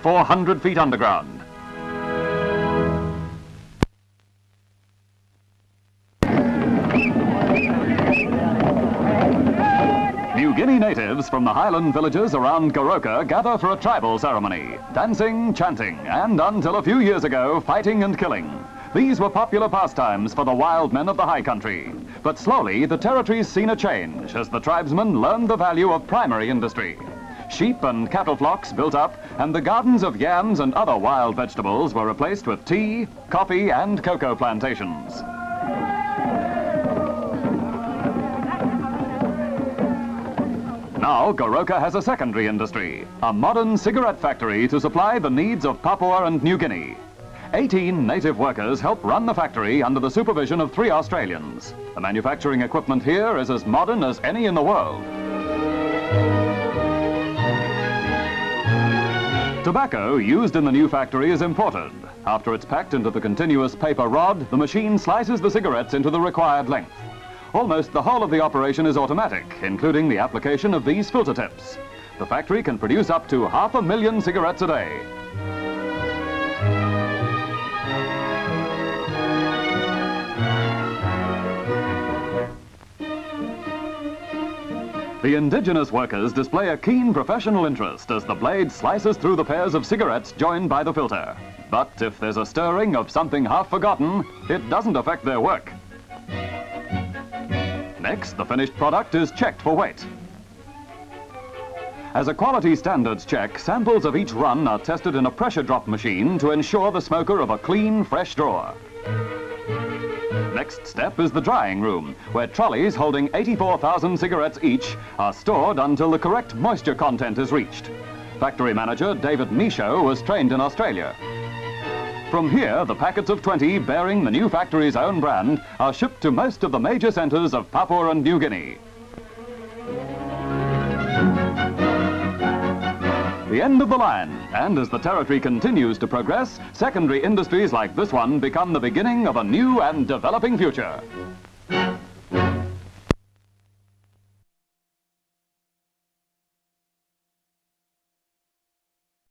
400 feet underground. New Guinea natives from the highland villages around Goroka gather for a tribal ceremony, dancing, chanting, and until a few years ago, fighting and killing. These were popular pastimes for the wild men of the high country. But slowly, the territory's seen a change as the tribesmen learned the value of primary industry. Sheep and cattle flocks built up, and the gardens of yams and other wild vegetables were replaced with tea, coffee, and cocoa plantations. Now, Goroka has a secondary industry, a modern cigarette factory to supply the needs of Papua and New Guinea. 18 native workers help run the factory under the supervision of 3 Australians. The manufacturing equipment here is as modern as any in the world. Tobacco used in the new factory is imported. After it's packed into the continuous paper rod, the machine slices the cigarettes into the required length. Almost the whole of the operation is automatic, including the application of these filter tips. The factory can produce up to 500,000 cigarettes a day. The indigenous workers display a keen professional interest as the blade slices through the pairs of cigarettes joined by the filter. But if there's a stirring of something half forgotten, it doesn't affect their work. Next, the finished product is checked for weight. As a quality standards check, samples of each run are tested in a pressure drop machine to ensure the smoker of a clean, fresh drawer. Next step is the drying room, where trolleys holding 84,000 cigarettes each are stored until the correct moisture content is reached. Factory manager David Michaud was trained in Australia. From here, the packets of 20 bearing the new factory's own brand are shipped to most of the major centres of Papua and New Guinea. The end of the line, and as the territory continues to progress, secondary industries like this one become the beginning of a new and developing future.